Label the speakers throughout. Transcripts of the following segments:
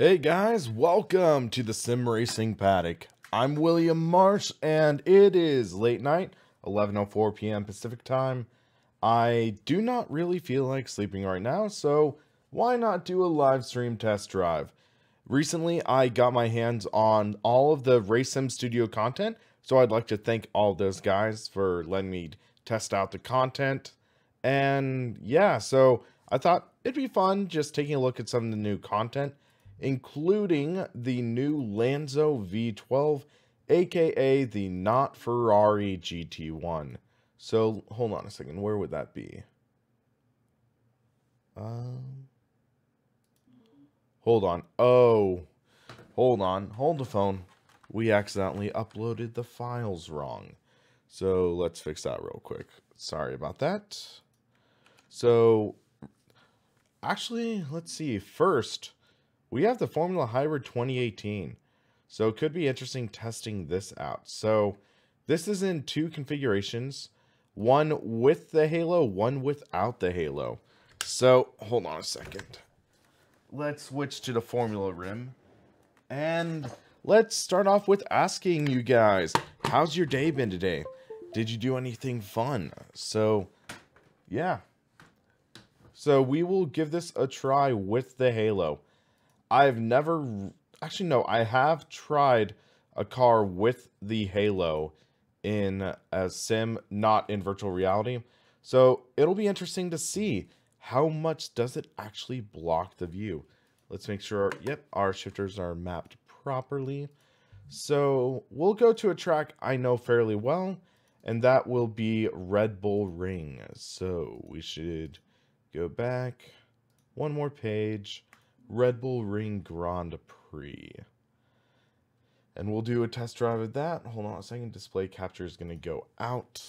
Speaker 1: Hey guys, welcome to the Sim Racing Paddock. I'm William Marsh, and it is late night, 11:04 p.m. Pacific time. I do not really feel like sleeping right now, so why not do a live stream test drive? Recently, I got my hands on all of the Race Sim Studio content, so I'd like to thank all those guys for letting me test out the content. And yeah, so I thought it'd be fun just taking a look at some of the new content, including the new Lanzo V12, aka the not Ferrari GT1. So, hold on a second, where would that be? Hold on. Oh, hold on. Hold the phone. We accidentally uploaded the files wrong. So, let's fix that real quick. Sorry about that. So, actually, let's see. First, we have the Formula Hybrid 2018, so it could be interesting testing this out. So this is in two configurations, one with the halo, one without the halo. So hold on a second. Let's switch to the Formula Rim, and let's start off with asking you guys, how's your day been today? Did you do anything fun? So yeah. So we will give this a try with the halo. I've never, actually no, I have tried a car with the halo in a sim, not in virtual reality. So it'll be interesting to see how much does it actually block the view. Let's make sure, yep, our shifters are mapped properly. So we'll go to a track I know fairly well, and that will be Red Bull Ring. So we should go back one more page. Red Bull Ring Grand Prix. And we'll do a test drive of that. Hold on a second. Display capture is going to go out.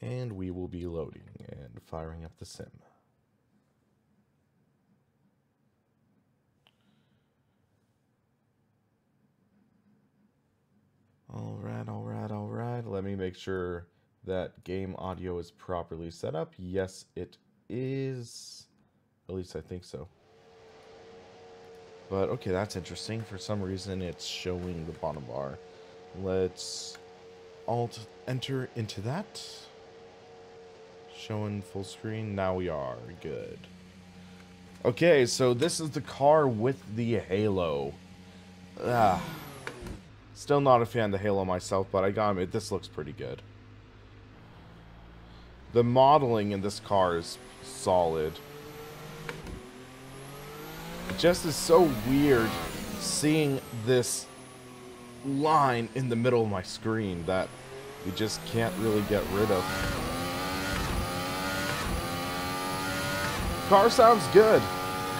Speaker 1: And we will be loading and firing up the sim. Alright. Let me make sure that game audio is properly set up. Yes, it is. At least I think so. But okay, that's interesting. For some reason it's showing the bottom bar. Let's alt enter into that. Showing full screen. Now we are good. Okay, so this is the car with the halo. Still not a fan of the halo myself, but I gotta admit, this looks pretty good. The modeling in this car is solid. It just is so weird seeing this line in the middle of my screen that you just can't really get rid of. Car sounds good.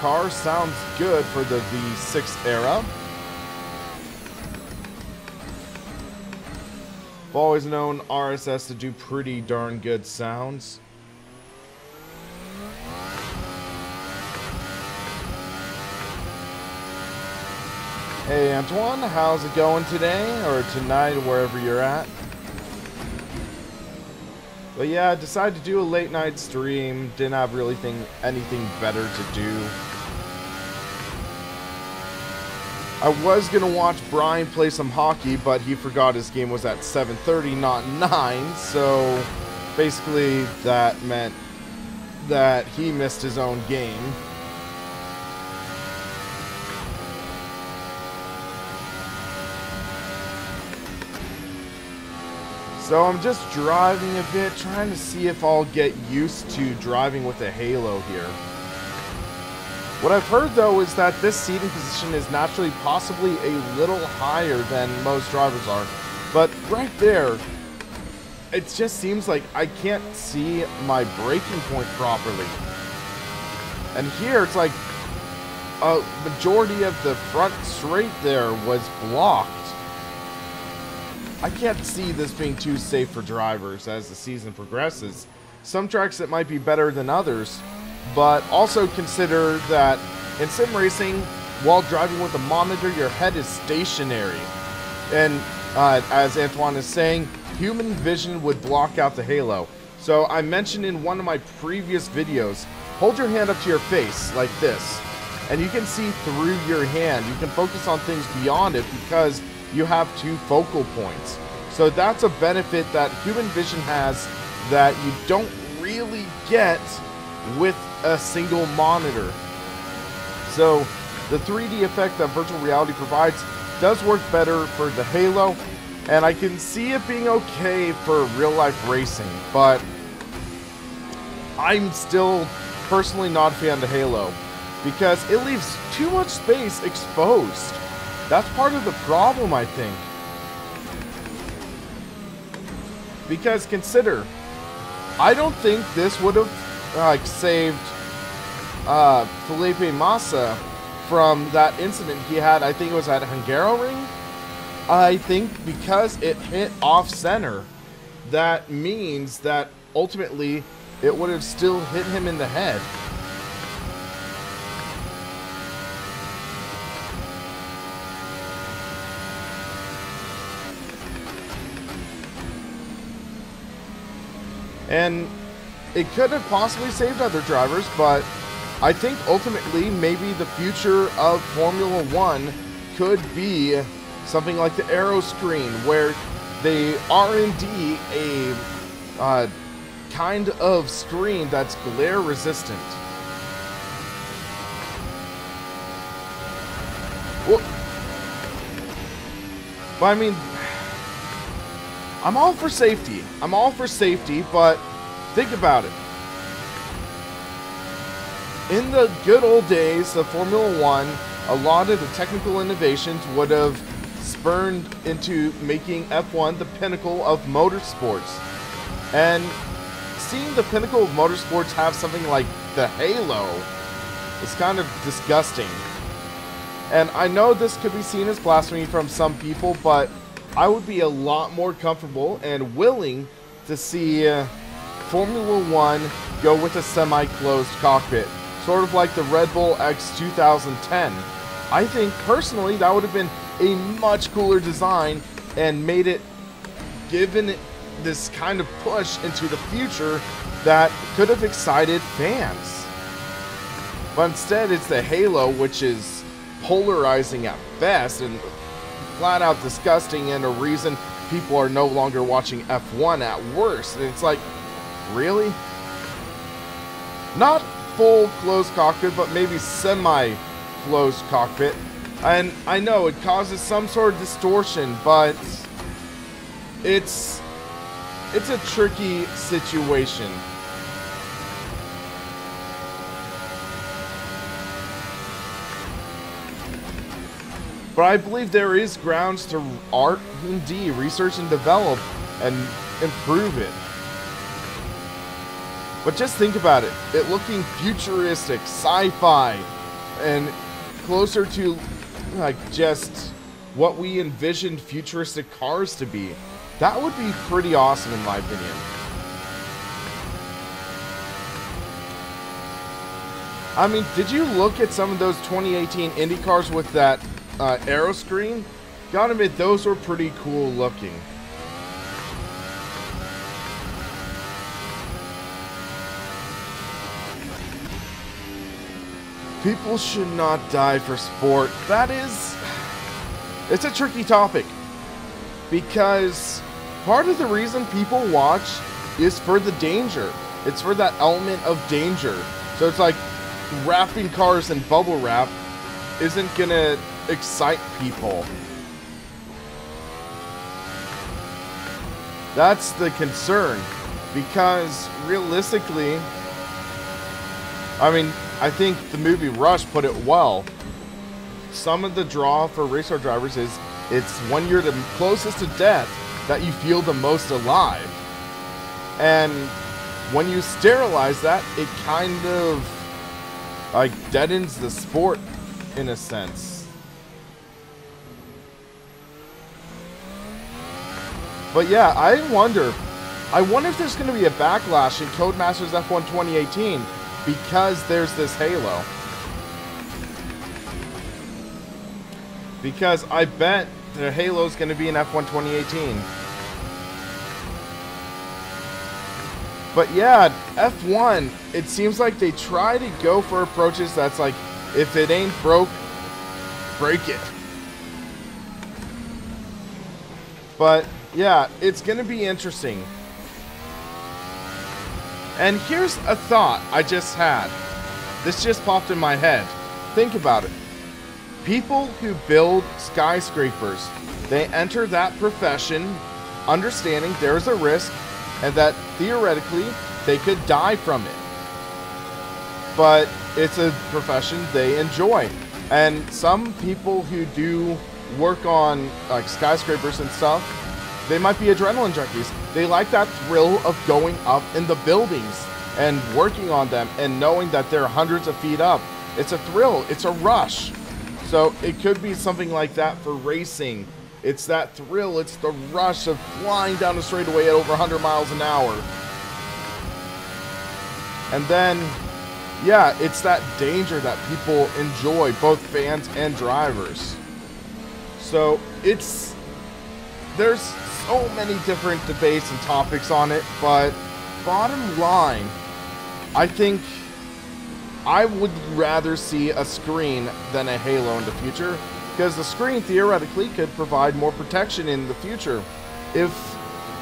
Speaker 1: Car sounds good for the V6 era. I've always known RSS to do pretty darn good sounds. Hey Antoine, how's it going today or tonight, wherever you're at? But yeah, I decided to do a late night stream. Didn't have really anything better to do. I was gonna watch Brian play some hockey, but he forgot his game was at 7:30, not 9. So basically, that meant that he missed his own game. So I'm just driving a bit, trying to see if I'll get used to driving with a halo here. What I've heard, though, is that this seating position is naturally possibly a little higher than most drivers are. But right there, it just seems like I can't see my braking point properly. And here, it's like a majority of the front straight there was blocked. I can't see this being too safe for drivers as the season progresses. Some tracks it might be better than others, but also consider that in sim racing, while driving with a monitor, your head is stationary. And as Antoine is saying, human vision would block out the halo. So I mentioned in one of my previous videos, hold your hand up to your face like this, and you can see through your hand. You can focus on things beyond it because you have 2 focal points. So that's a benefit that human vision has that you don't really get with a single monitor. So the 3D effect that virtual reality provides does work better for the Halo, and I can see it being okay for real-life racing, but I'm still personally not a fan of the Halo because it leaves too much space exposed. That's part of the problem, I think. Because consider, I don't think this would have saved Felipe Massa from that incident he had. I think it was at Hungaroring. I think because it hit off center, that means that ultimately it would have still hit him in the head. And it could have possibly saved other drivers, but I think ultimately maybe the future of Formula One could be something like the Aero screen, where they R&D a kind of screen that's glare resistant. Well, but I mean, I'm all for safety. I'm all for safety, but think about it. In the good old days of Formula One, a lot of the technical innovations would have spurned into making F1 the pinnacle of motorsports. And seeing the pinnacle of motorsports have something like the Halo is kind of disgusting. And I know this could be seen as blasphemy from some people, but I would be a lot more comfortable and willing to see Formula One go with a semi-closed cockpit, sort of like the Red Bull X 2010. I think personally that would have been a much cooler design and made it, given it this kind of push into the future that could have excited fans. But instead it's the Halo, which is polarizing at best and flat out disgusting, and a reason people are no longer watching F1 at worst. And it's like, really? Not full closed cockpit, but maybe semi-closed cockpit. And I know it causes some sort of distortion, but it's a tricky situation. But I believe there is grounds to R&D, research and develop, and improve it. But just think about it. It looking futuristic, sci-fi, and closer to like just what we envisioned futuristic cars to be. That would be pretty awesome in my opinion. I mean, did you look at some of those 2018 Indy cars with that Aero screen? Gotta admit, those were pretty cool looking. People should not die for sport. That is, it's a tricky topic, because part of the reason people watch is for the danger. It's for that element of danger. So it's like wrapping cars in bubble wrap isn't gonna excite people. That's the concern, because realistically, I mean, I think the movie Rush put it well. Some of the draw for race car drivers is it's when you're the closest to death that you feel the most alive. And when you sterilize that, it kind of like deadens the sport in a sense. But yeah, I wonder if there's going to be a backlash in Codemasters F1 2018 because there's this Halo. Because I bet the Halo's going to be in F1 2018. But yeah, F1, it seems like they try to go for approaches that's like, if it ain't broke, break it. But yeah, it's going to be interesting. And here's a thought I just had. This just popped in my head. Think about it. People who build skyscrapers, they enter that profession understanding there's a risk and that theoretically they could die from it. But it's a profession they enjoy. And some people who do work on like skyscrapers and stuff, they might be adrenaline junkies. They like that thrill of going up in the buildings and working on them and knowing that they're hundreds of feet up. It's a thrill, it's a rush. So it could be something like that for racing. It's that thrill, it's the rush of flying down the straightaway at over 100 miles an hour. And then, yeah, it's that danger that people enjoy, both fans and drivers. So there's so many different debates and topics on it, but bottom line, I think I would rather see a screen than a halo in the future, because the screen theoretically could provide more protection in the future. If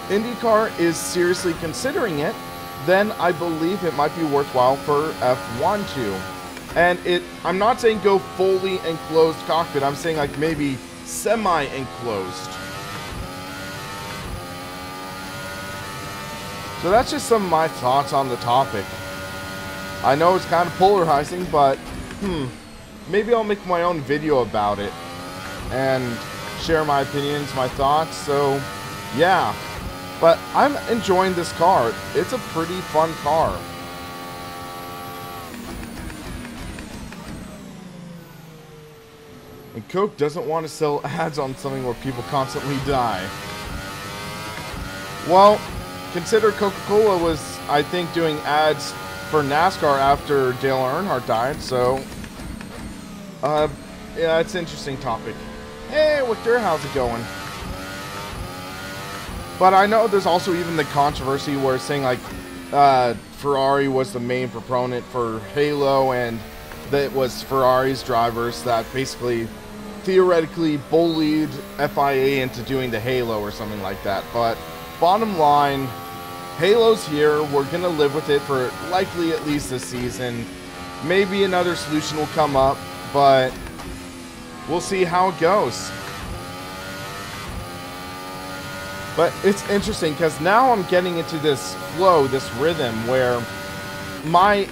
Speaker 1: IndyCar is seriously considering it, then I believe it might be worthwhile for F1 to. And I'm not saying go fully enclosed cockpit, I'm saying like maybe semi-enclosed. So that's just some of my thoughts on the topic. I know it's kind of polarizing, but maybe I'll make my own video about it and share my opinions, my thoughts. So yeah, but I'm enjoying this car. It's a pretty fun car. And Coke doesn't want to sell ads on something where people constantly die. Well, consider Coca-Cola was, I think, doing ads for NASCAR after Dale Earnhardt died, so yeah, it's an interesting topic. Hey, Victor, how's it going? But I know there's also even the controversy where it's saying like Ferrari was the main proponent for Halo, and that it was Ferrari's drivers that basically theoretically bullied FIA into doing the Halo or something like that. But bottom line, Halo's here. We're gonna live with it for likely at least this season. Maybe another solution will come up, but we'll see how it goes. But it's interesting because now I'm getting into this flow, this rhythm, where my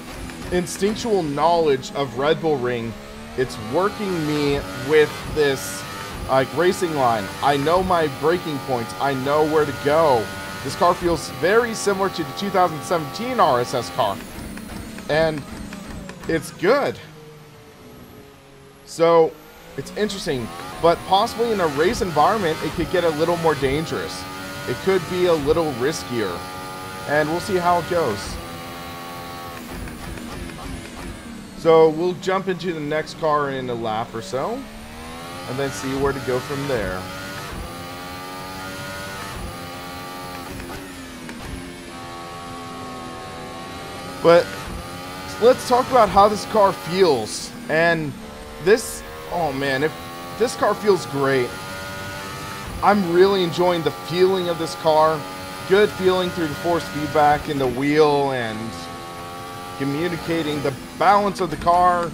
Speaker 1: instinctual knowledge of Red Bull Ring, it's working me with this like racing line. I know my braking points. I know where to go. This car feels very similar to the 2017 RSS car, and it's good. So it's interesting, but possibly in a race environment, it could get a little more dangerous. It could be a little riskier, and we'll see how it goes. So we'll jump into the next car in a lap or so, and then see where to go from there. But let's talk about how this car feels. And this, oh man, if this car feels great. I'm really enjoying the feeling of this car. Good feeling through the force feedback in the wheel and communicating the balance of the car.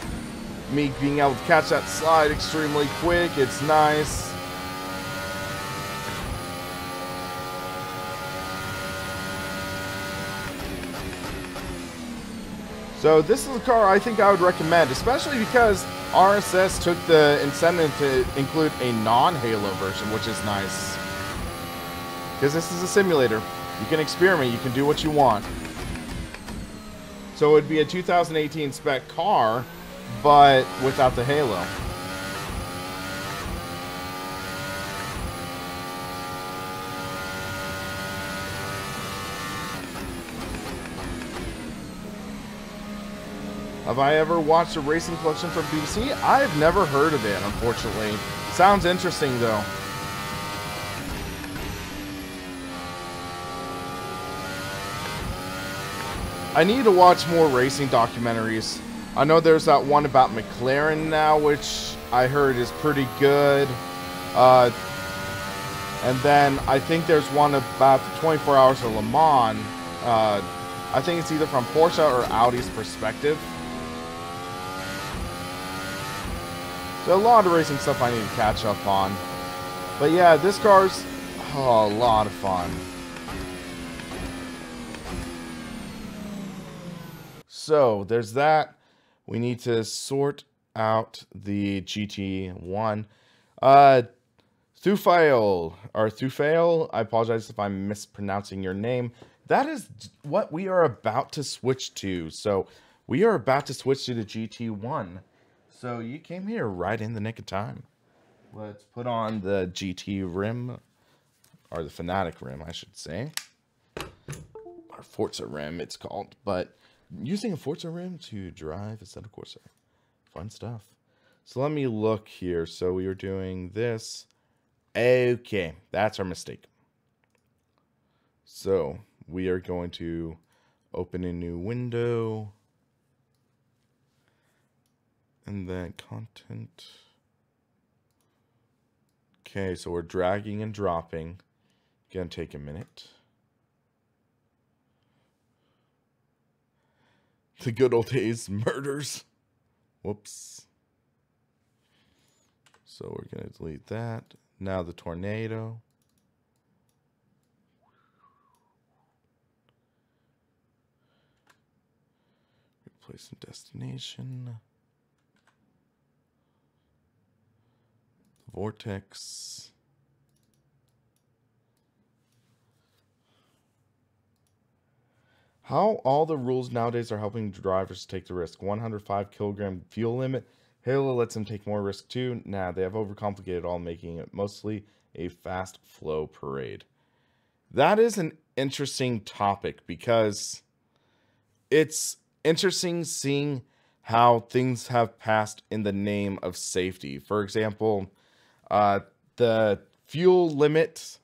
Speaker 1: Me being able to catch that slide extremely quick. It's nice. So this is a car I think I would recommend, especially because RSS took the incentive to include a non-Halo version, which is nice. Because this is a simulator. You can experiment, you can do what you want. So it would be a 2018 spec car, but without the Halo. Have I ever watched a racing collection from BBC? I've never heard of it, unfortunately. Sounds interesting, though. I need to watch more racing documentaries. I know there's that one about McLaren now, which I heard is pretty good. And then I think there's one about the 24 Hours of Le Mans. I think it's either from Corsa or Audi's perspective. So a lot of racing stuff I need to catch up on. But yeah, this car's a lot of fun. So there's that. We need to sort out the GT1. Thufail, I apologize if I'm mispronouncing your name. That is what we are about to switch to. So we are about to switch to the GT1. So you came here right in the nick of time. Let's put on the GT rim, or the Fanatic rim, I should say. Or Forza rim, it's called. But using a Forza rim to drive Assetto Corsa. Fun stuff. So let me look here. So we were doing this. Okay, that's our mistake. So we are going to open a new window. And then content. Okay, so we're dragging and dropping. Gonna take a minute. The good old days, murders. Whoops. So we're gonna delete that. Now the tornado. Replace some destination. Vortex. How all the rules nowadays are helping drivers take the risk. 105 kilogram fuel limit. Halo lets them take more risk too. Nah, they have overcomplicated all, making it mostly a fast flow parade. That is an interesting topic because it's interesting seeing how things have passed in the name of safety. For example, the fuel limit,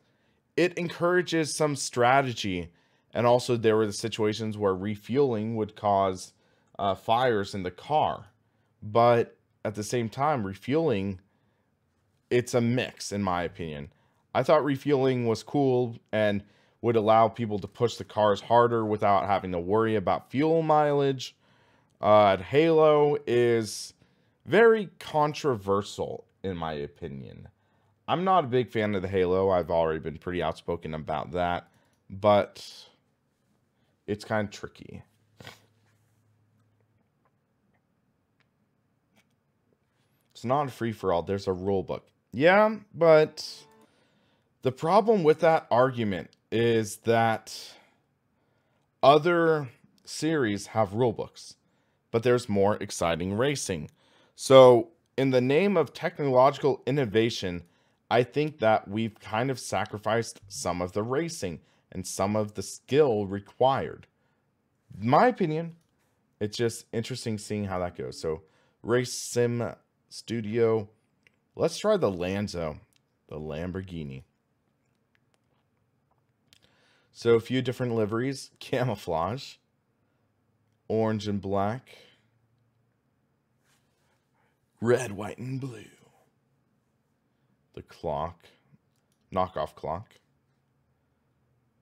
Speaker 1: it encourages some strategy. And also there were the situations where refueling would cause fires in the car. But at the same time, refueling, it's a mix, in my opinion. I thought refueling was cool and would allow people to push the cars harder without having to worry about fuel mileage. Halo is very controversial, in my opinion. I'm not a big fan of the Halo. I've already been pretty outspoken about that. But it's kind of tricky. It's not a free-for-all. There's a rule book. Yeah, but the problem with that argument is that other series have rule books, but there's more exciting racing. So in the name of technological innovation, I think that we've kind of sacrificed some of the racing and some of the skill required. In my opinion, it's just interesting seeing how that goes. So Race Sim Studio. Let's try the Lanzo, the Lamborghini. So a few different liveries. Camouflage. Orange and black. Red, white, and blue. The clock. Knockoff clock.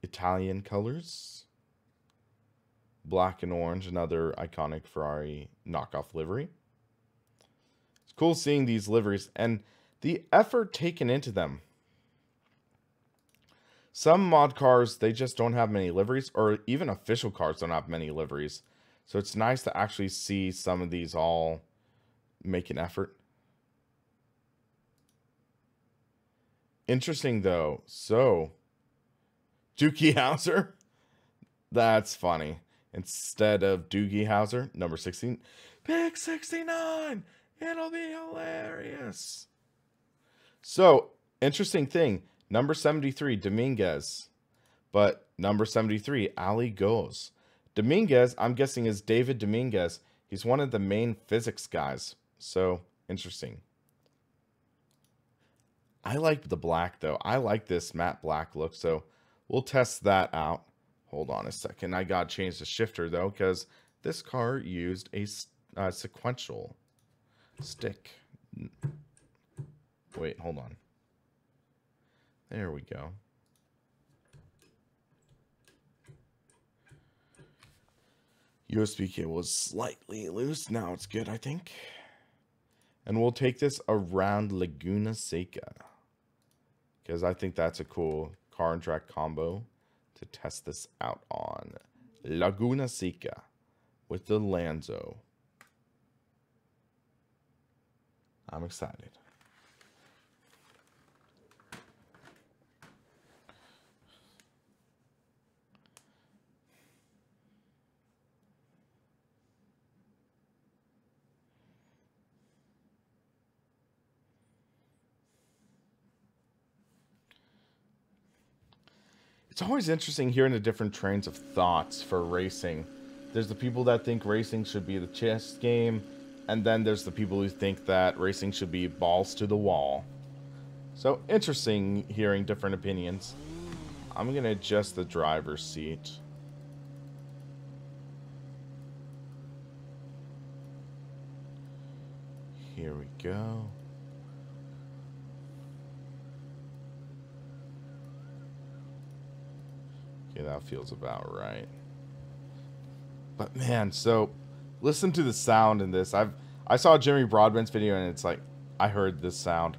Speaker 1: Italian colors. Black and orange, another iconic Ferrari knockoff livery. It's cool seeing these liveries and the effort taken into them. Some mod cars, they just don't have many liveries, or even official cars don't have many liveries. So it's nice to actually see some of these all make an effort. Interesting though. So, Doogie Howser? That's funny. Instead of Doogie Howser, number 16, pick 69. It'll be hilarious. So, interesting thing. Number 73, Dominguez. But number 73, Ali goes. Dominguez, I'm guessing, is David Dominguez. He's one of the main physics guys. So, interesting. I like the black, though. I like this matte black look, so we'll test that out. Hold on a second. I got to change the shifter, though, because this car used a sequential stick. Wait, hold on. There we go. USB cable was slightly loose. Now it's good, I think. And we'll take this around Laguna Seca, because I think that's a cool car and track combo to test this out on. Laguna Seca with the Lanzo. I'm excited. It's always interesting hearing the different trains of thoughts for racing. There's the people that think racing should be the chess game, and then there's the people who think that racing should be balls to the wall. So interesting hearing different opinions. I'm going to adjust the driver's seat. Here we go. Okay, that feels about right. But man, so listen to the sound in this. I saw Jimmy Broadbent's video and it's like I heard this sound.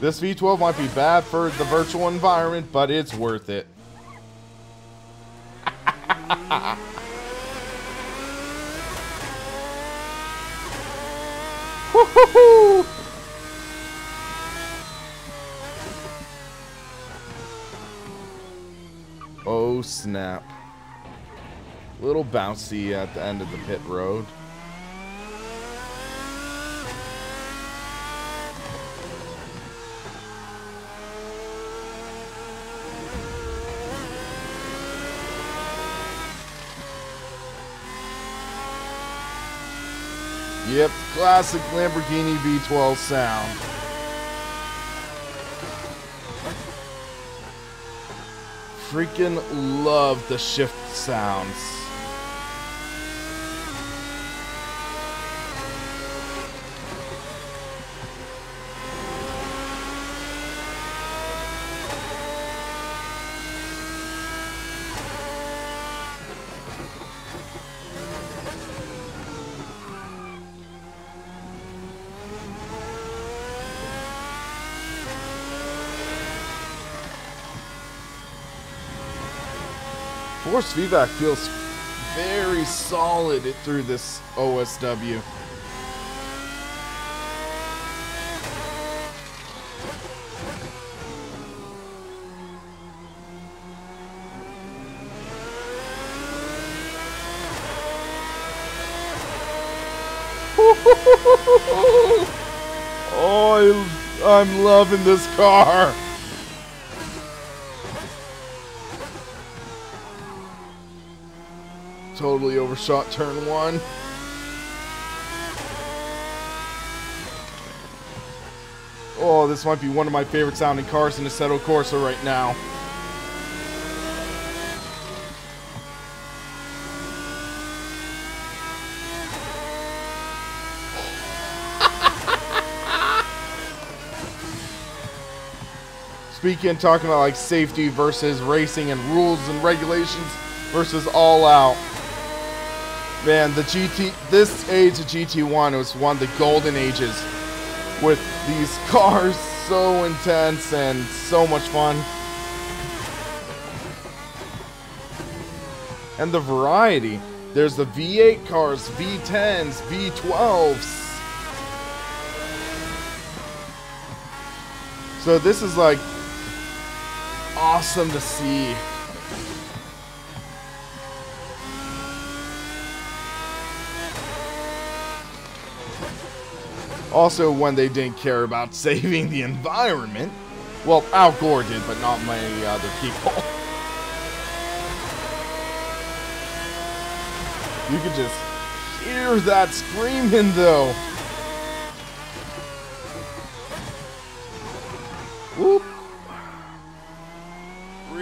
Speaker 1: This V12 might be bad for the virtual environment, but it's worth it. Oh snap. Little bouncy at the end of the pit road. Yep, classic Lamborghini V12 sound. Freaking love the shift sounds. Force feedback feels very solid through this OSW. Oh, I'm loving this car. Totally overshot turn one. Oh, this might be one of my favorite sounding cars in Assetto Corsa right now. Speaking, talking about like safety versus racing and rules and regulations versus all out. Man, this age of GT1 was one of the golden ages with these cars, so intense and so much fun. And the variety. There's the V8 cars, V10s, V12s. So this is like awesome to see. Also, when they didn't care about saving the environment. Well, Al Gore did, but not many other people. You could just hear that screaming, though. Whoop.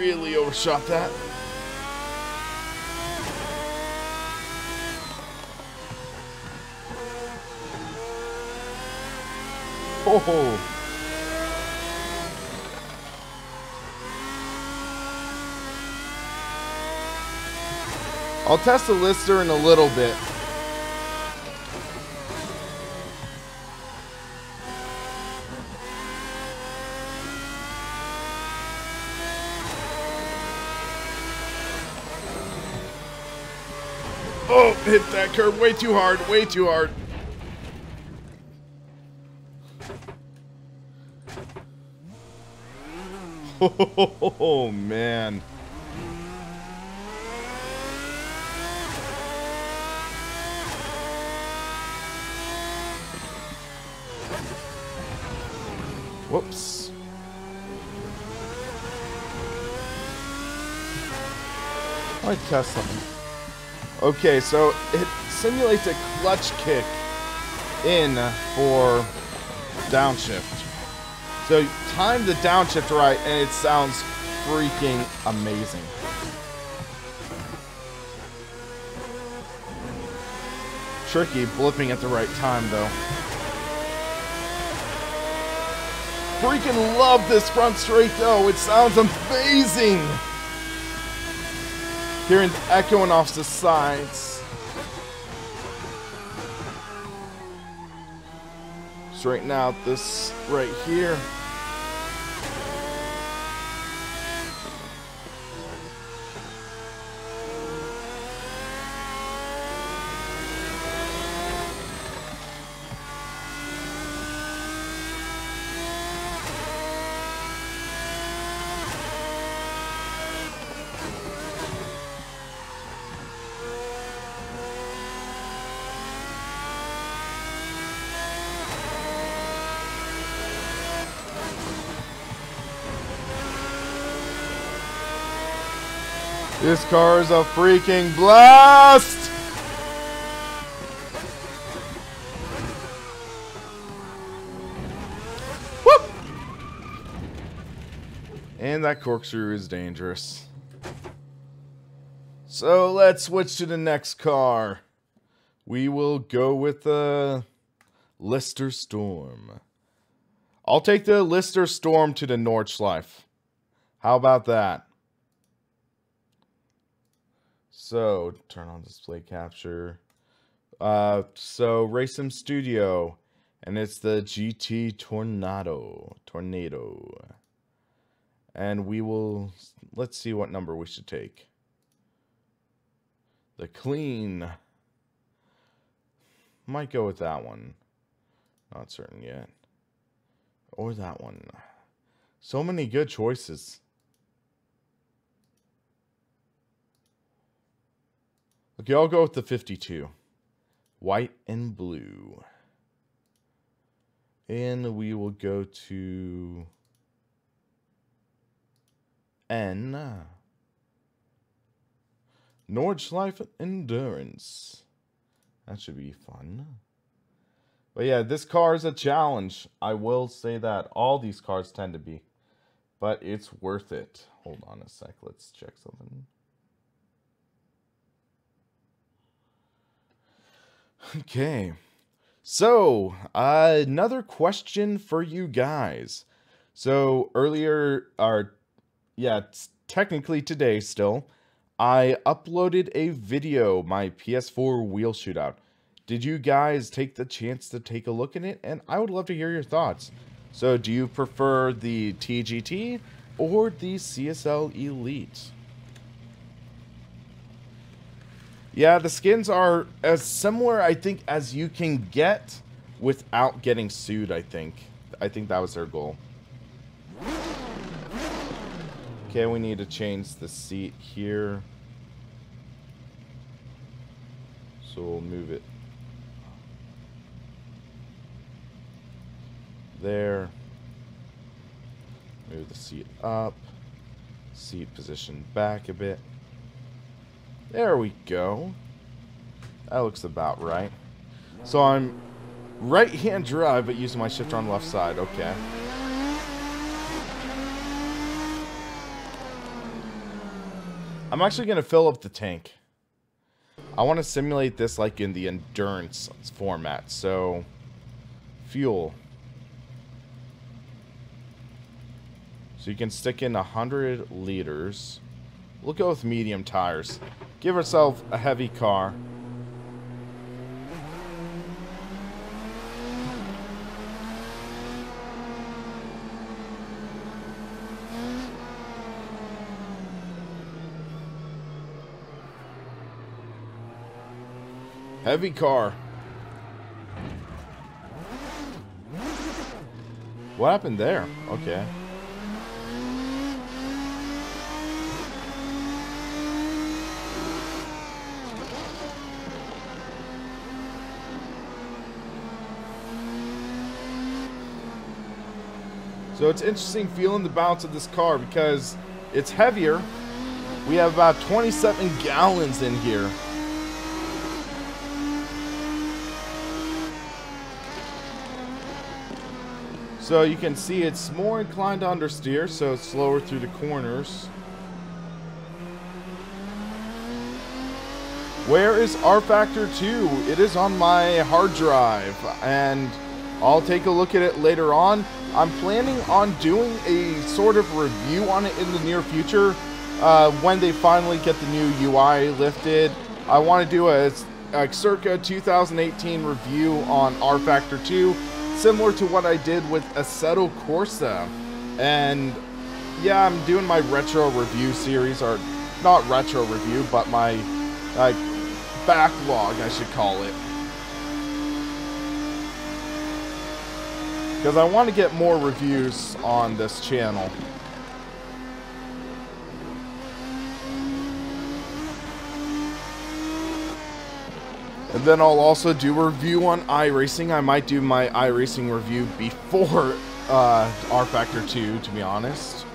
Speaker 1: really overshot that. Oh. I'll test the Lister in a little bit. Oh, hit that curb way too hard, way too hard. Oh, man. Whoops. I might test something. Okay, so it simulates a clutch kick in for downshift. So time the downshift right, and it sounds freaking amazing. Tricky blipping at the right time, though. Freaking love this front straight, though. It sounds amazing. Hearing it echoing off the sides. Straighten out this right here. This car is a freaking blast! Whoop! And that corkscrew is dangerous. So let's switch to the next car. We will go with the Lister Storm. I'll take the Lister Storm to the Nordschleife. How about that? So, turn on display capture. So, Racing Studio. And it's the GT Tornado. And we will... Let's see what number we should take. The clean. Might go with that one. Not certain yet. Or that one. So many good choices. Okay, I'll go with the 52. White and blue. And we will go to N. Nordschleife Endurance. That should be fun. But yeah, this car is a challenge. I will say that. All these cars tend to be. But it's worth it. Hold on a sec. Let's check something. Okay. So, another question for you guys. So, earlier, technically today still, I uploaded a video, my PS4 wheel shootout. Did you guys take the chance to take a look at it? And I would love to hear your thoughts. So, do you prefer the TGT or the CSL Elite? Yeah, the skins are as similar, I think, as you can get without getting sued, I think. I think that was their goal. Okay, we need to change the seat here. So we'll move it there. Move the seat up. Seat position back a bit. There we go. That looks about right. So I'm right-hand drive, but using my shifter on the left side. Okay. I'm actually going to fill up the tank. I want to simulate this like in the endurance format. So, fuel. So you can stick in 100 liters. We'll go with medium tires. Give ourselves a heavy car. Heavy car. What happened there? Okay. So it's interesting feeling the bounce of this car because it's heavier. We have about 27 gallons in here. So you can see it's more inclined to understeer, so it's slower through the corners. Where is rFactor 2? It is on my hard drive, and I'll take a look at it later on. I'm planning on doing a sort of review on it in the near future when they finally get the new UI lifted. I want to do a circa 2018 review on rFactor 2. Similar to what I did with Assetto Corsa. And yeah, I'm doing my retro review series, or not retro review, but my backlog, I should call it. Because I want to get more reviews on this channel. And then I'll also do a review on iRacing. I might do my iRacing review before rFactor 2, to be honest.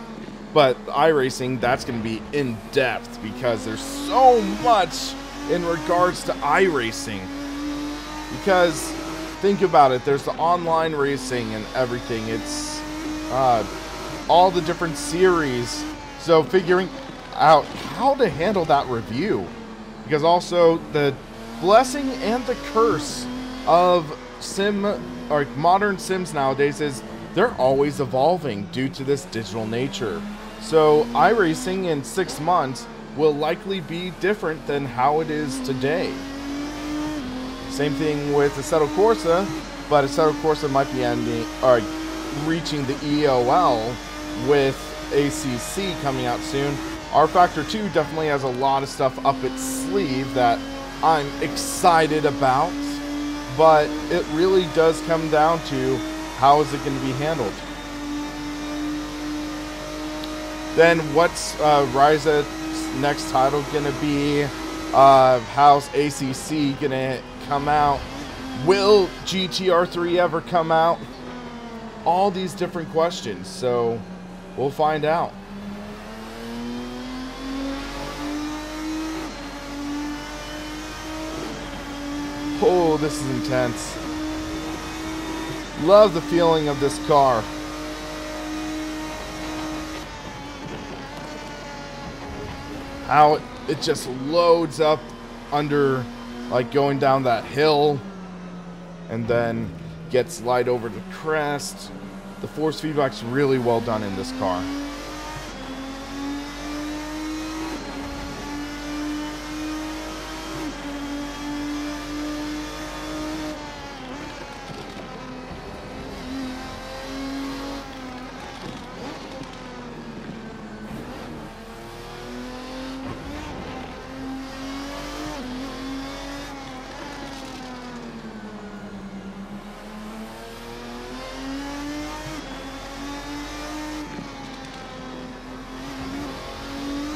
Speaker 1: But iRacing, that's going to be in-depth because there's so much in regards to iRacing. Because, think about it, there's the online racing and everything. It's all the different series. So figuring out how to handle that review. Because also, the blessing and the curse of modern Sims nowadays is they're always evolving due to this digital nature. So iRacing in 6 months will likely be different than how it is today. Same thing with Assetto Corsa, but Assetto Corsa might be reaching the EOL with ACC coming out soon. rFactor 2 definitely has a lot of stuff up its sleeve that I'm excited about, but it really does come down to how is it going to be handled. Then what's Ryza's next title going to be? How's ACC going to come out? Will GTR3 ever come out? All these different questions, so we'll find out. Oh, this is intense. Love the feeling of this car. How it just loads up under, like going down that hill, and then gets light over the crest. The force feedback's really well done in this car.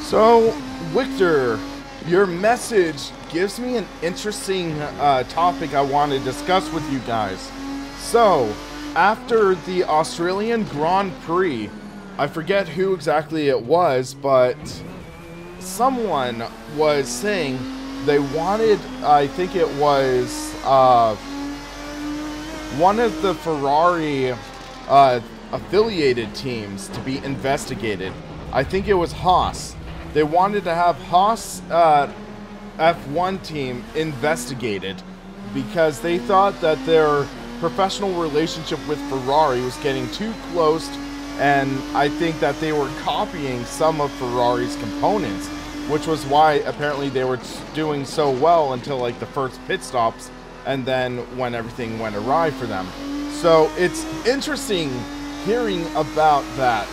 Speaker 1: So, Victor, your message gives me an interesting topic I want to discuss with you guys. So, after the Australian Grand Prix, I forget who exactly it was, but someone was saying they wanted, I think it was one of the Ferrari affiliated teams to be investigated. I think it was Haas. they wanted to have Haas F1 team investigated because they thought that their professional relationship with Ferrari was getting too close, and I think that they were copying some of Ferrari's components, which was why apparently they were doing so well until like the first pit stops, and then when everything went awry for them. So it's interesting hearing about that.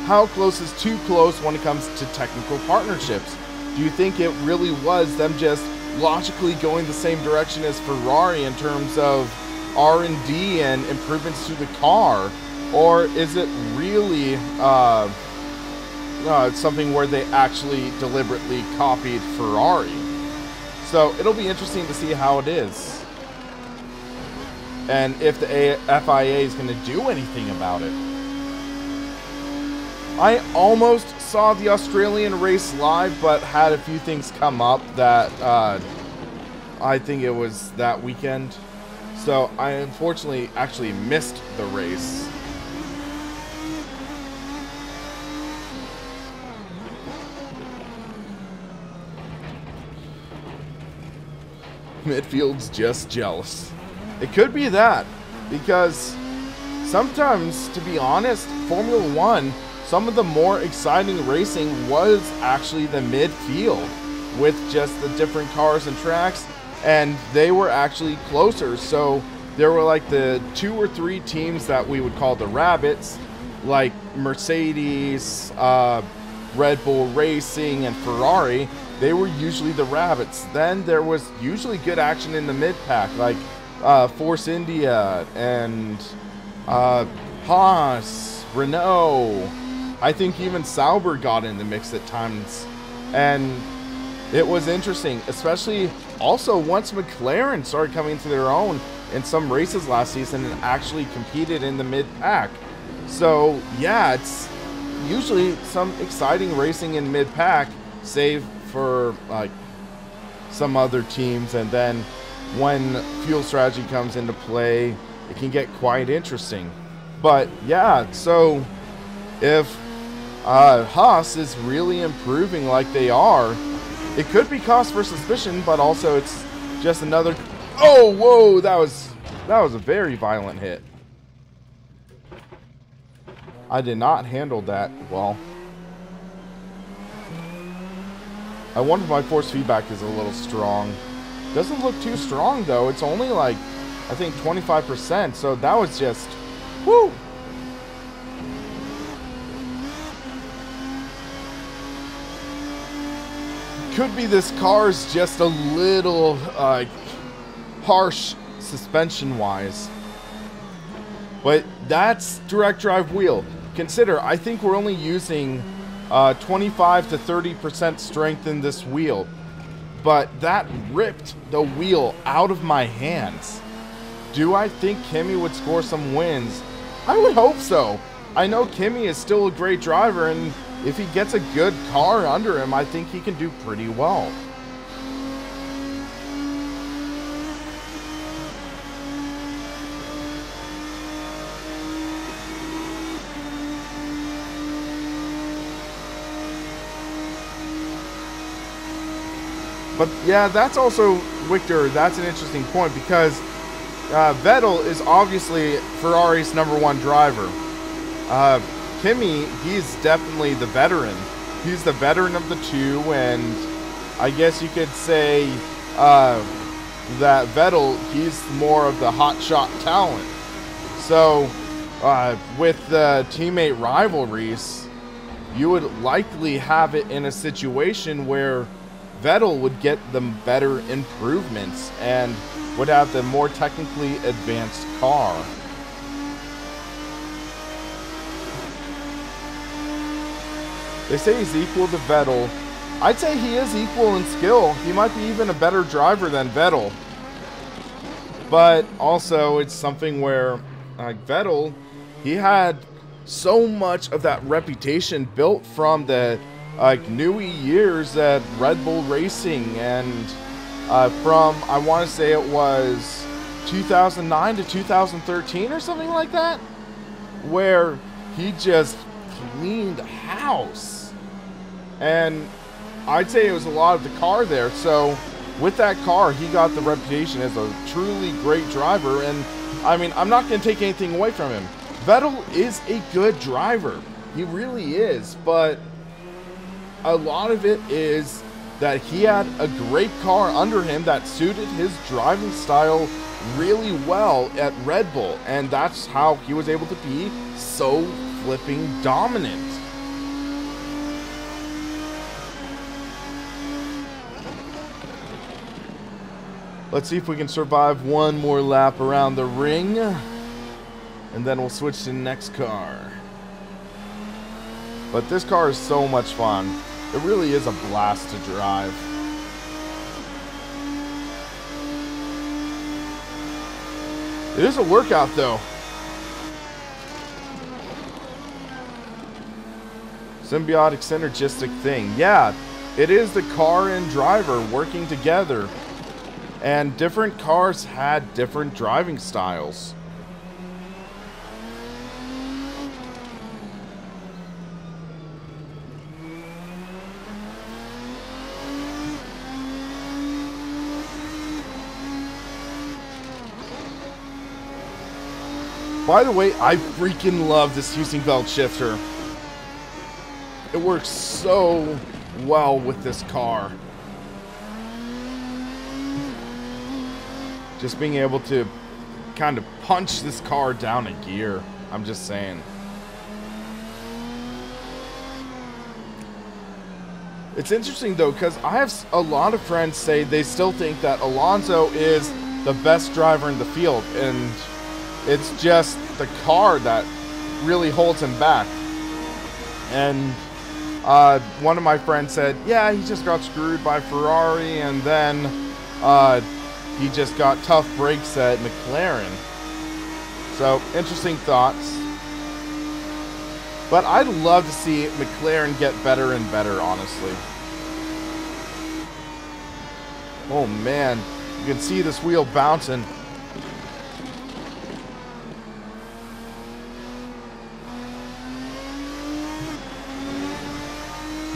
Speaker 1: How close is too close when it comes to technical partnerships? Do you think it really was them just logically going the same direction as Ferrari in terms of R&D and improvements to the car? Or is it really something where they actually deliberately copied Ferrari? So it'll be interesting to see how it is. And if the FIA is going to do anything about it. I almost saw the Australian race live, but had a few things come up that I think it was that weekend. So I unfortunately actually missed the race. Midfield's just jealous. It could be that, because sometimes, to be honest, Formula One, some of the more exciting racing was actually the midfield with just the different cars and tracks, and they were actually closer. So there were like the 2 or 3 teams that we would call the rabbits, like Mercedes, Red Bull Racing, and Ferrari. They were usually the rabbits. Then there was usually good action in the mid-pack, like Force India and Haas, Renault. I think even Sauber got in the mix at times. And it was interesting, especially also once McLaren started coming to their own in some races last season and actually competed in the mid-pack. So yeah, it's usually some exciting racing in mid-pack, save for like some other teams, and then when fuel strategy comes into play, it can get quite interesting. But yeah, so if Haas is really improving like they are, it could be cause for suspicion, but also it's just another... Oh, whoa, that was a very violent hit. I did not handle that well. I wonder if my force feedback is a little strong. Doesn't look too strong though. It's only like, I think 25%. So that was just, whoo! Could be this car's just a little harsh suspension wise. But that's direct drive wheel. Consider, I think we're only using 25 to 30% strength in this wheel, but that ripped the wheel out of my hands. Do I think Kimi would score some wins? I would hope so. I know Kimi is still a great driver, and if he gets a good car under him, I think he can do pretty well. But yeah, that's also, Victor, that's an interesting point, because Vettel is obviously Ferrari's #1 driver. Kimi, he's definitely the veteran. He's the veteran of the two, and I guess you could say that Vettel, he's more of the hotshot talent. So with the teammate rivalries, you would likely have it in a situation where Vettel would get the better improvements and would have the more technically advanced car. They say he's equal to Vettel. I'd say he is equal in skill. He might be even a better driver than Vettel. But also, it's something where Vettel, he had so much of that reputation built from the Newey years at Red Bull Racing, and from, I want to say it was 2009 to 2013 or something like that, where he just cleaned house. And I'd say it was a lot of the car there. So with that car, he got the reputation as a truly great driver. And I mean, I'm not going to take anything away from him. Vettel is a good driver. He really is. But a lot of it is that he had a great car under him that suited his driving style really well at Red Bull. And that's how he was able to be so flipping dominant. Let's see if we can survive one more lap around the ring. And then we'll switch to the next car. But this car is so much fun. It really is a blast to drive. It is a workout though. Symbiotic synergistic thing. Yeah, it is the car and driver working together. And different cars had different driving styles. By the way, I freaking love this Heusinkveld shifter. It works so well with this car. Just being able to kind of punch this car down a gear. I'm just saying. It's interesting though, because I have a lot of friends say they still think that Alonso is the best driver in the field, and it's just the car that really holds him back. And one of my friends said, yeah, he just got screwed by Ferrari, and then he just got tough brakes at McLaren. So, interesting thoughts. But I'd love to see McLaren get better and better, honestly. Oh man, you can see this wheel bouncing.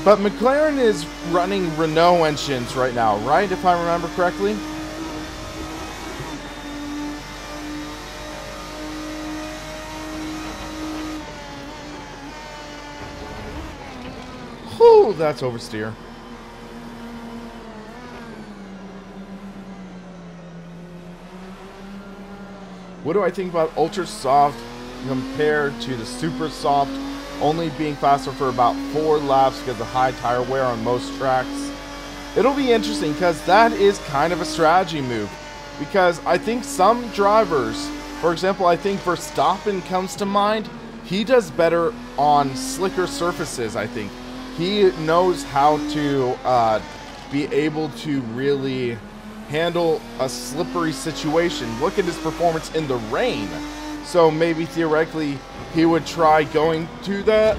Speaker 1: But McLaren is running Renault engines right now, right? If I remember correctly. Whew, that's oversteer. What do I think about ultra soft compared to the super soft only being faster for about 4 laps because of high tire wear on most tracks? It'll be interesting because that is kind of a strategy move. Because I think some drivers, for example, I think Verstappen comes to mind. He does better on slicker surfaces, I think. He knows how to be able to really handle a slippery situation. Look at his performance in the rain. So maybe theoretically he would try going to the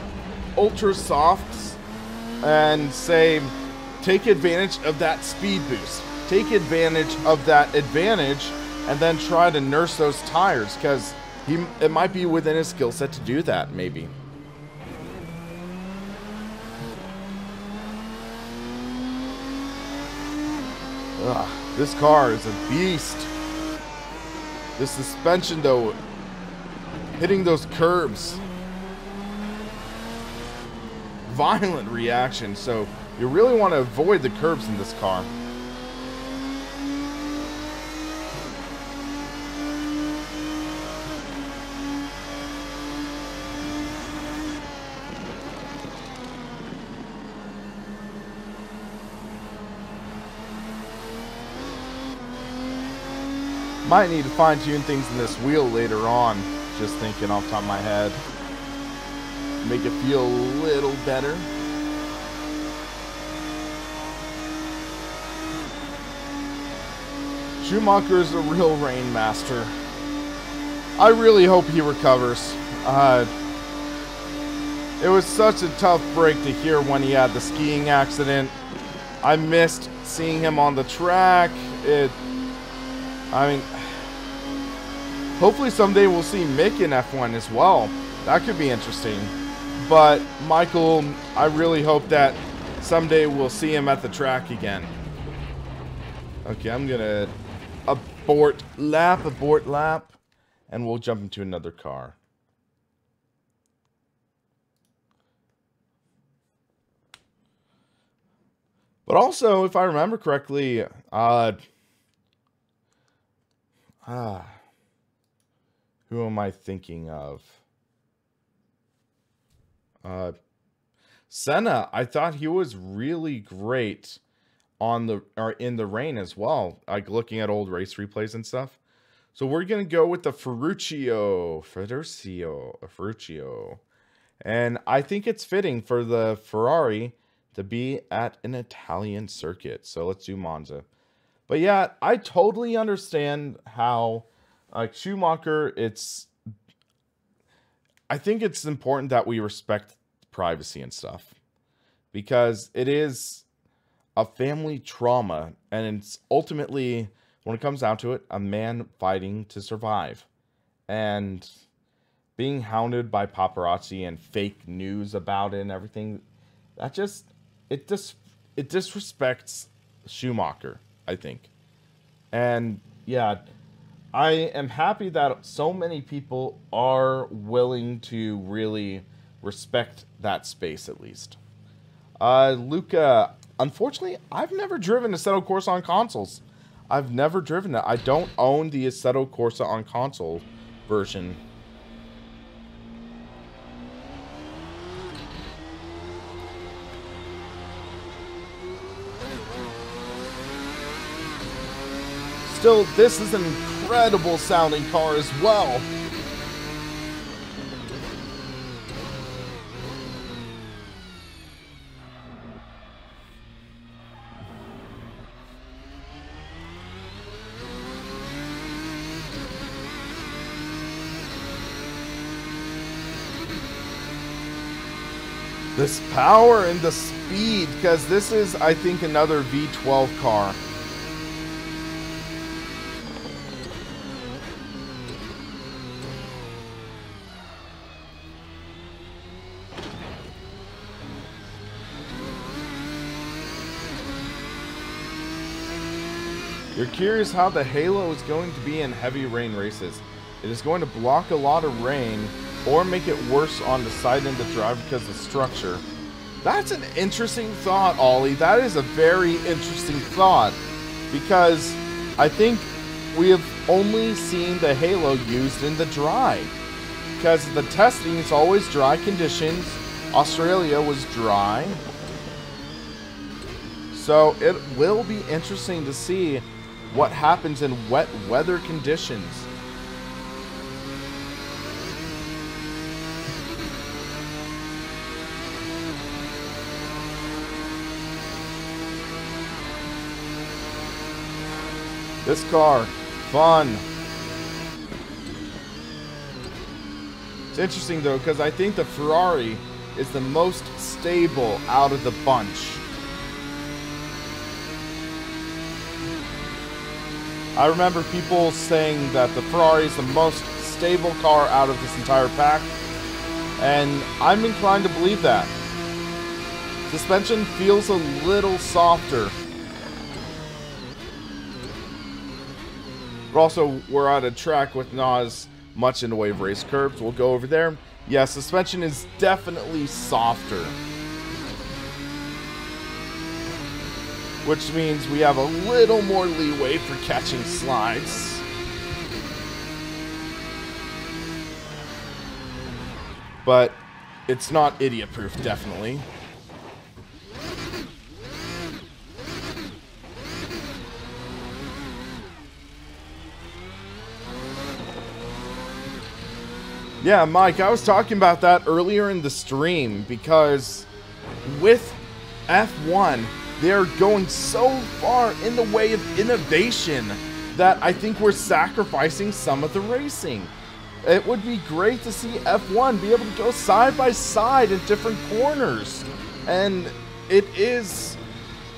Speaker 1: ultra softs and say, take advantage of that speed boost, take advantage of that advantage, and then try to nurse those tires, because it might be within his skill set to do that, maybe. Ugh, this car is a beast. The suspension though, hitting those curbs, violent reaction, so you really want to avoid the curbs in this car. Might need to fine-tune things in this wheel later on. Just thinking off the top of my head. Make it feel a little better. Schumacher is a real rain master. I really hope he recovers. It was such a tough break to hear when he had the skiing accident. I missed seeing him on the track. I mean, hopefully someday we'll see Mick in F1 as well. That could be interesting. But Michael, I really hope that someday we'll see him at the track again. Okay, I'm gonna abort lap, and we'll jump into another car. But also, if I remember correctly, who am I thinking of? Senna, I thought he was really great on in the rain as well. Like looking at old race replays and stuff. So we're gonna go with the Ferruccio. And I think it's fitting for the Ferrari to be at an Italian circuit. So let's do Monza. But yeah, I totally understand how like Schumacher, I think it's important that we respect privacy and stuff, because it is a family trauma, and it's ultimately, when it comes down to it, a man fighting to survive, and being hounded by paparazzi and fake news about it and everything. That just it disrespects Schumacher, I think. And yeah, I am happy that so many people are willing to really respect that space, at least. Luca, unfortunately, I've never driven Assetto Corsa on consoles. I've never driven it. I don't own the Assetto Corsa on console version. Still, this is an incredible sounding car as well. This power and the speed, because this is, I think, another V12 car. You're curious how the halo is going to be in heavy rain races. It is going to block a lot of rain or make it worse on the side end of the drive because of the structure. That's an interesting thought, Ollie. That is a very interesting thought, because I think we have only seen the halo used in the dry. Because the testing is always dry conditions. Australia was dry. So it will be interesting to see what happens in wet weather conditions. This car, fun. It's interesting though, because I think the Ferrari is the most stable out of the bunch. I remember people saying that the Ferrari is the most stable car out of this entire pack, and I'm inclined to believe that. Suspension feels a little softer. But also, we're at a track with not as much in the way of race curbs. We'll go over there. Yeah, suspension is definitely softer. Which means we have a little more leeway for catching slides. But it's not idiot-proof, definitely. Yeah, Mike, I was talking about that earlier in the stream, because with F1, they're going so far in the way of innovation that I think we're sacrificing some of the racing. It would be great to see F1 be able to go side by side in different corners. And it is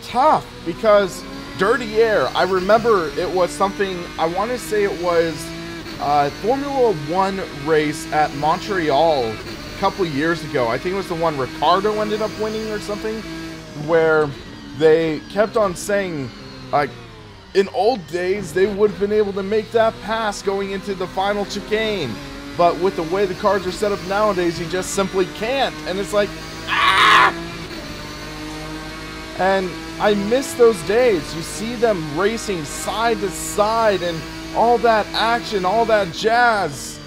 Speaker 1: tough because dirty air, I remember it was something, I want to say it was Formula 1 race at Montreal a couple years ago. I think it was the one Ricardo ended up winning or something, where they kept on saying, like, in old days, they would have been able to make that pass going into the final chicane. But with the way the cars are set up nowadays, you just simply can't. And it's like, ah! And I miss those days. You see them racing side to side and all that action, all that jazz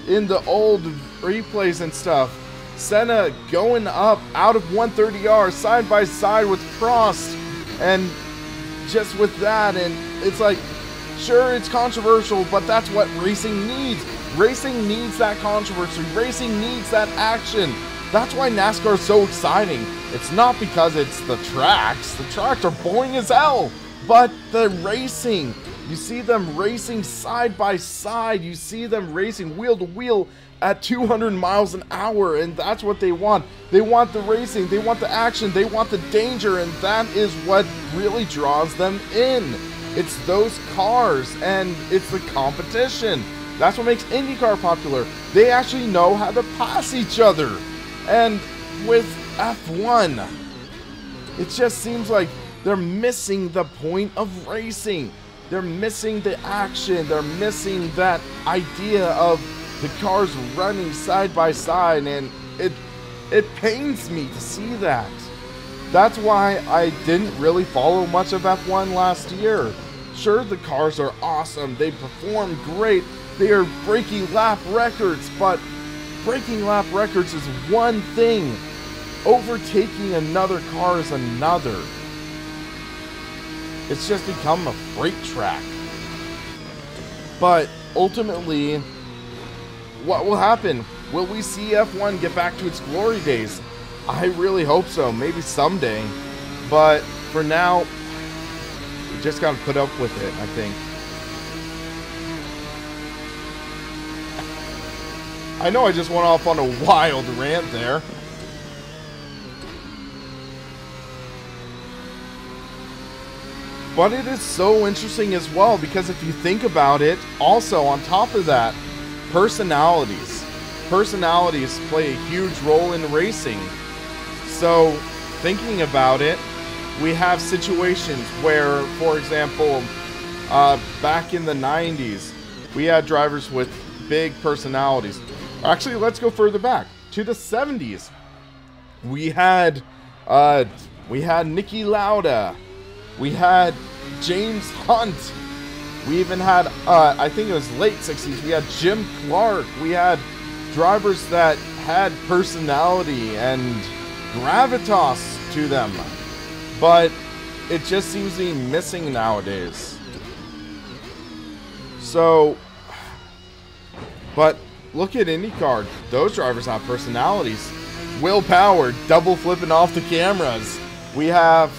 Speaker 1: in the old replays and stuff. Senna going up out of 130R side by side with Prost, and just with that, and it's like, sure, it's controversial, but that's what racing needs. Racing needs that controversy. Racing needs that action. That's why NASCAR is so exciting. It's not because it's the tracks. The tracks are boring as hell. But the racing. You see them racing side by side. You see them racing wheel to wheel at 200 miles an hour. And that's what they want. They want the racing. They want the action. They want the danger. And that is what really draws them in. It's those cars. And it's the competition. That's what makes IndyCar popular. They actually know how to pass each other. And with F1, it just seems like they're missing the point of racing. They're missing the action. They're missing that idea of the cars running side by side. And it pains me to see that. That's why I didn't really follow much of F1 last year. Sure, the cars are awesome. They perform great. They are breaking lap records, but breaking lap records is one thing. Overtaking another car is another. It's just become a freight track. But ultimately, what will happen? Will we see F1 get back to its glory days? I really hope so. Maybe someday. But for now, we just gotta put up with it, I think. I know I just went off on a wild rant there. But it is so interesting as well, because if you think about it, also on top of that, personalities. Personalities play a huge role in racing. So, thinking about it, we have situations where, for example, back in the 90s, we had drivers with big personalities. Actually, let's go further back to the 70s. We had Niki Lauda. We had James Hunt. We even had, I think it was late 60s, we had Jim Clark. We had drivers that had personality and gravitas to them. But it just seems to be missing nowadays. So, but look at IndyCar. Those drivers have personalities. Will Power, double flipping off the cameras. We have,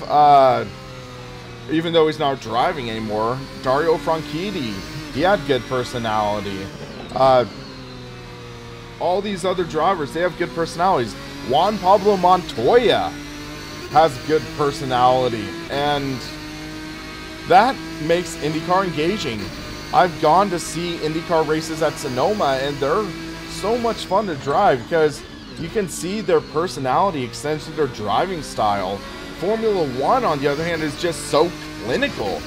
Speaker 1: even though he's not driving anymore, Dario Franchitti. He had good personality. All these other drivers, they have good personalities. Juan Pablo Montoya has good personality. And that makes IndyCar engaging. I've gone to see IndyCar races at Sonoma, and they're so much fun to drive because you can see their personality extends to their driving style. Formula One, on the other hand, is just so clinical.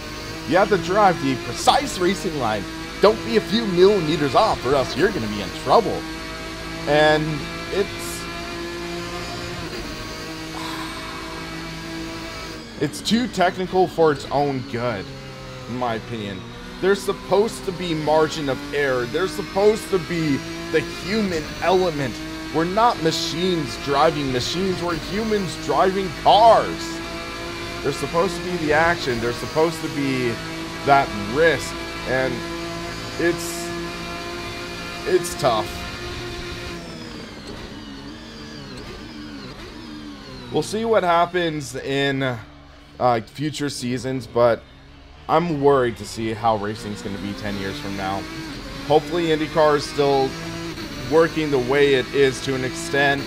Speaker 1: You have to drive the precise racing line. Don't be a few millimeters off or else you're going to be in trouble. And it's too technical for its own good, in my opinion. There's supposed to be margin of error. There's supposed to be the human element. We're not machines driving machines. We're humans driving cars. There's supposed to be the action. There's supposed to be that risk. And it's tough. We'll see what happens in future seasons, but I'm worried to see how racing's going to be 10 years from now. Hopefully IndyCar is still working the way it is to an extent.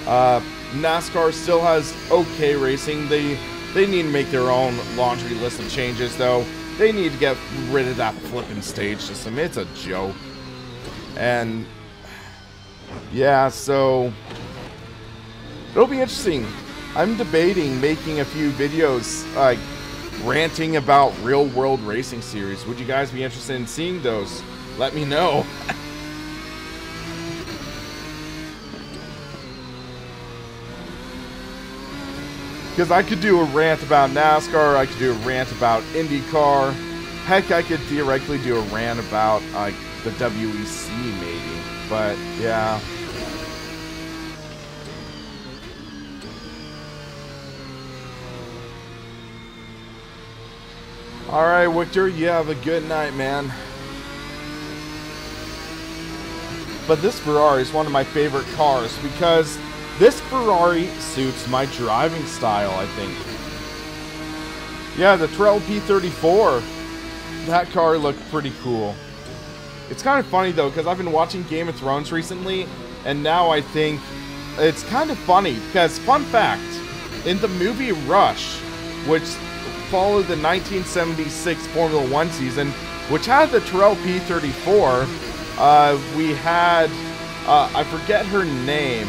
Speaker 1: NASCAR still has okay racing. They need to make their own laundry list of changes, though. They need to get rid of that flipping stage system. It's a joke. And yeah, so it'll be interesting. I'm debating making a few videos like ranting about real world racing series. Would you guys be interested in seeing those? Let me know. Because I could do a rant about NASCAR, I could do a rant about IndyCar. Heck, I could theoretically do a rant about the WEC maybe. But yeah. Alright, Victor, you have a good night, man. But this Ferrari is one of my favorite cars because this Ferrari suits my driving style, I think. Yeah, the Tyrrell P34, that car looked pretty cool. It's kind of funny though, because I've been watching Game of Thrones recently, and now I think it's kind of funny, because fun fact, in the movie Rush, which followed the 1976 Formula 1 season, which had the Tyrrell P34, we had, I forget her name,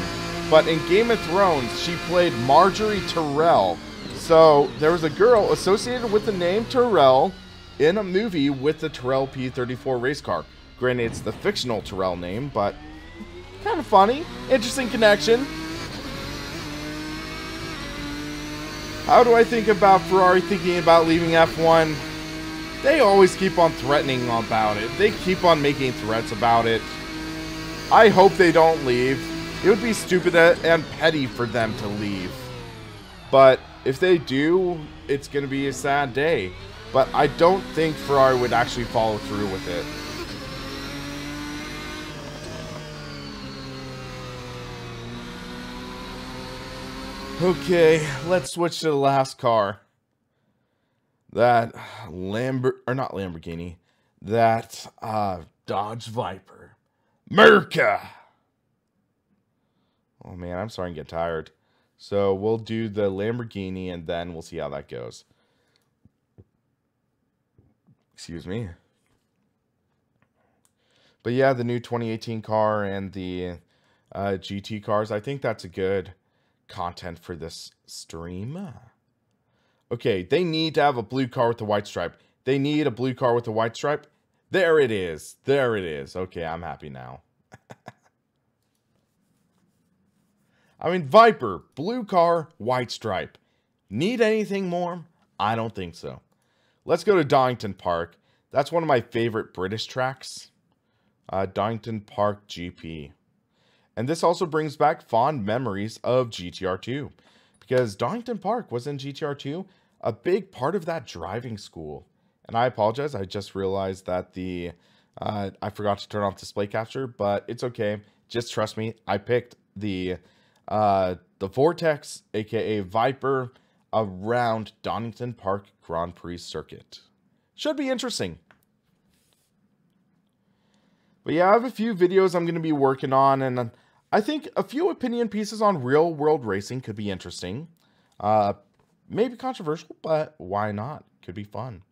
Speaker 1: but in Game of Thrones, she played Marjorie Tyrrell. So there was a girl associated with the name Tyrrell in a movie with the Tyrrell P34 race car. Granted, it's the fictional Tyrrell name, but kind of funny. Interesting connection. How do I think about Ferrari thinking about leaving F1? They always keep on threatening about it. They keep on making threats about it. I hope they don't leave. It would be stupid and petty for them to leave. But if they do, it's going to be a sad day. But I don't think Ferrari would actually follow through with it. Okay, let's switch to the last car. That that Dodge Viper. Merca! Oh man, I'm starting to get tired. So we'll do the Lamborghini and then we'll see how that goes. Excuse me. But yeah, the new 2018 car and the GT cars, I think that's a good content for this stream. Okay, they need to have a blue car with a white stripe. They need a blue car with a white stripe. There it is. There it is. Okay, I'm happy now. I mean, Viper, blue car, white stripe. Need anything more? I don't think so. Let's go to Donington Park. That's one of my favorite British tracks. Donington Park GP. And this also brings back fond memories of GTR2. Because Donington Park was in GTR2, a big part of that driving school. And I apologize, I just realized that I forgot to turn off display capture, but it's okay. Just trust me, I picked the Vortex, aka Viper, around Donington Park Grand Prix circuit. Should be interesting. But yeah, I have a few videos I'm going to be working on, and I think a few opinion pieces on real world racing could be interesting. Maybe controversial, but why not? Could be fun.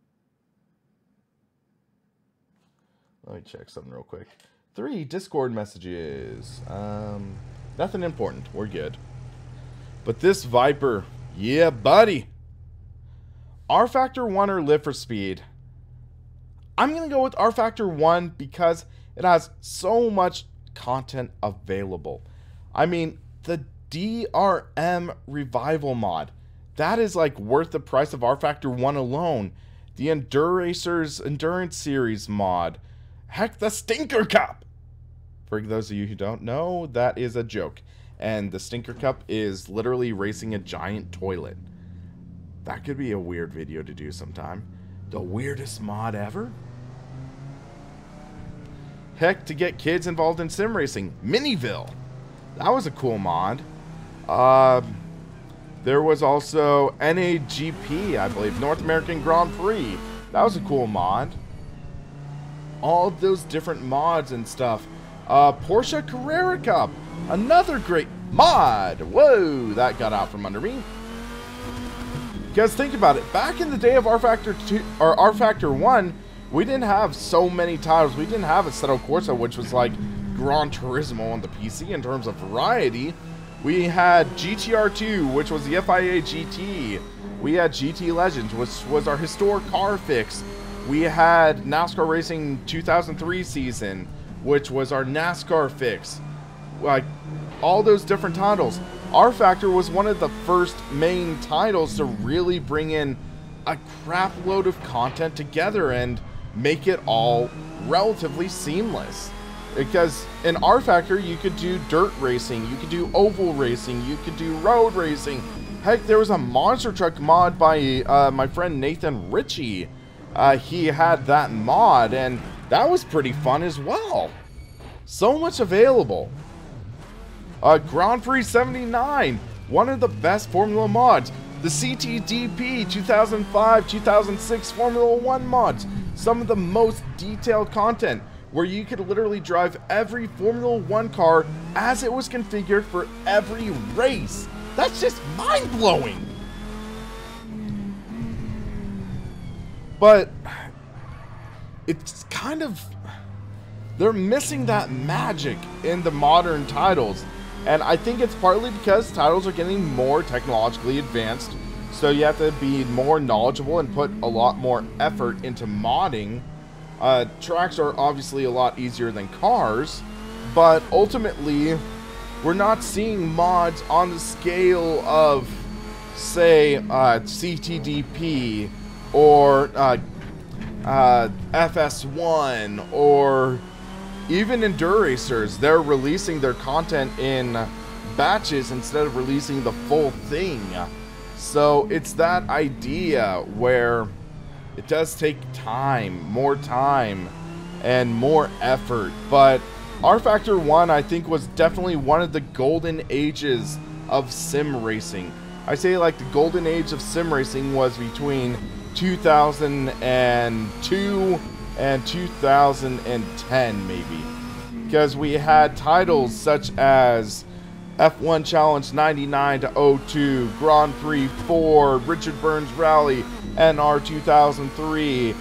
Speaker 1: Let me check something real quick. 3 Discord messages. Nothing important. We're good. But this Viper, yeah, buddy. rFactor 1 or Live for Speed? I'm going to go with rFactor 1 because it has so much content available. I mean, the DRM Revival mod, that is like worth the price of rFactor 1 alone. The Enduracers Endurance Series mod. Heck, the Stinker Cup. For those of you who don't know, that is a joke. And the Stinker Cup is literally racing a giant toilet. That could be a weird video to do sometime. The weirdest mod ever? Heck, to get kids involved in sim racing. Miniville. That was a cool mod. There was also NAGP, I believe. North American Grand Prix. That was a cool mod. All those different mods and stuff. Porsche Carrera Cup. Another great mod. Whoa, that got out from under me. Because think about it. Back in the day of rFactor 2 or rFactor 1, we didn't have so many titles. We didn't have Assetto Corsa, which was like Gran Turismo on the PC in terms of variety. We had GTR2, which was the FIA GT. We had GT Legends, which was our historic car fix. We had NASCAR Racing 2003 season, which was our NASCAR fix. Like, all those different titles. rFactor was one of the first main titles to really bring in a crap load of content together and make it all relatively seamless. Because in rFactor, you could do dirt racing, you could do oval racing, you could do road racing. Heck, there was a monster truck mod by my friend Nathan Ritchie. He had that mod, and that was pretty fun as well. So much available. Grand Prix 79, one of the best Formula mods. The CTDP 2005-2006 Formula 1 mods. Some of the most detailed content, where you could literally drive every Formula 1 car as it was configured for every race. That's just mind-blowing. But it's kind of, they're missing that magic in the modern titles. And I think it's partly because titles are getting more technologically advanced, so you have to be more knowledgeable and put a lot more effort into modding. Tracks are obviously a lot easier than cars, but ultimately, we're not seeing mods on the scale of, say, CTDP or FS1 or even Enduracers. They're releasing their content in batches instead of releasing the full thing. So it's that idea where it does take time, and more effort. But rFactor 1, I think, was definitely one of the golden ages of sim racing. I say, like, the golden age of sim racing was between 2002 and 2010, maybe. Because we had titles such as F1 Challenge 99-02, Grand Prix 4, Richard Burns Rally, NR 2003,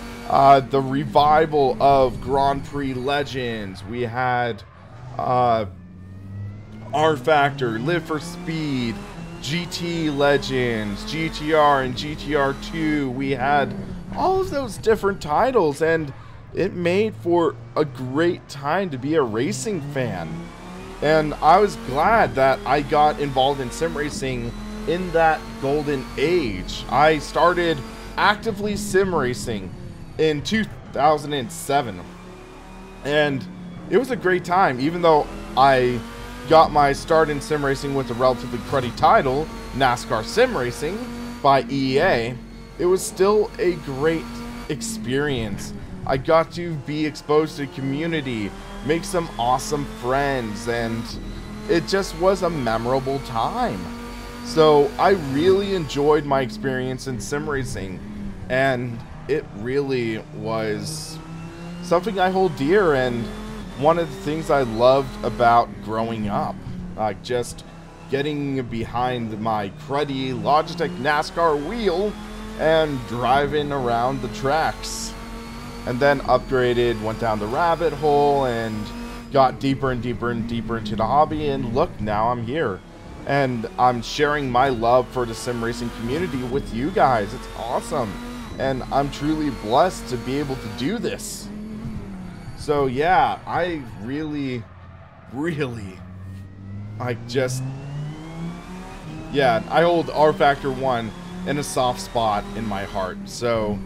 Speaker 1: the revival of Grand Prix Legends. We had rFactor, Live for Speed, GT Legends, GTR, and GTR2. We had all of those different titles, and it made for a great time to be a racing fan. And I was glad that I got involved in sim racing in that golden age. I started actively sim racing in 2007, and it was a great time. Even though I got my start in sim racing with a relatively cruddy title, NASCAR Sim Racing by EA, it was still a great experience. I got to be exposed to the community, make some awesome friends, and it just was a memorable time. So I really enjoyed my experience in sim racing, and it really was something I hold dear, and one of the things I loved about growing up. Like, just getting behind my cruddy Logitech NASCAR wheel and driving around the tracks. And then upgraded, went down the rabbit hole, and got deeper and deeper and deeper into the hobby, and look, now I'm here. And I'm sharing my love for the sim racing community with you guys. It's awesome. And I'm truly blessed to be able to do this. So yeah, I really, I hold rFactor 1 in a soft spot in my heart. So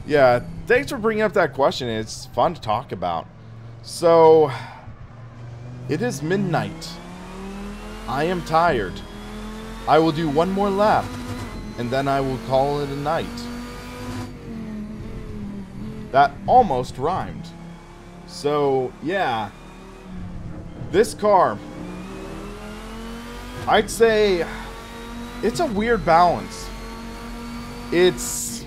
Speaker 1: yeah, thanks for bringing up that question. It's fun to talk about. So it is midnight. I am tired. I will do one more lap, and then I will call it a night. That almost rhymed. So yeah, this car, I'd say it's a weird balance. It's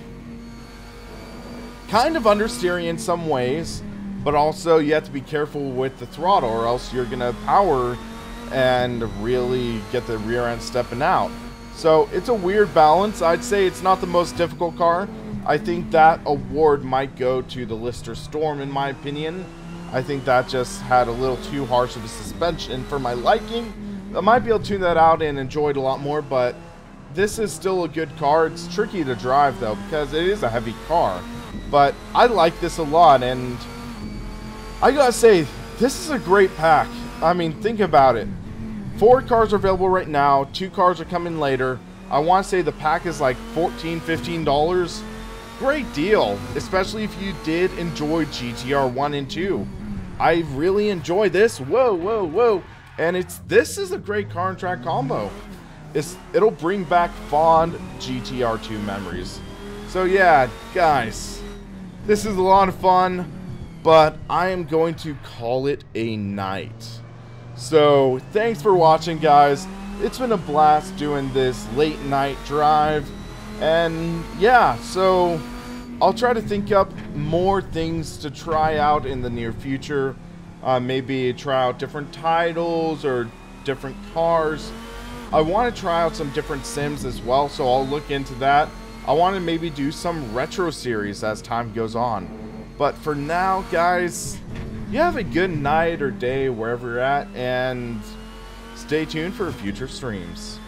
Speaker 1: kind of understeering in some ways, but also you have to be careful with the throttle, or else you're gonna power and really get the rear end stepping out. So it's a weird balance. I'd say it's not the most difficult car. I think that award might go to the Lister Storm, in my opinion. I think that just had a little too harsh of a suspension for my liking. I might be able to tune that out and enjoy it a lot more, but this is still a good car. It's tricky to drive though because it is a heavy car, but I like this a lot, and I gotta say, this is a great pack. I mean, think about it. 4 cars are available right now, 2 cars are coming later. I want to say the pack is like $14, $15. Great deal, especially if you did enjoy GTR 1 and 2. I really enjoy this. Whoa, whoa, whoa. And this is a great car and track combo. It'll bring back fond GTR 2 memories. So yeah, guys, this is a lot of fun, but I am going to call it a night. So thanks for watching, guys. It's been a blast doing this late night drive, and yeah, so I'll try to think up more things to try out in the near future. Maybe try out different titles or different cars. I want to try out some different sims as well, so I'll look into that. I want to maybe do some retro series as time goes on. But for now, guys, you have a good night or day wherever you're at, and stay tuned for future streams.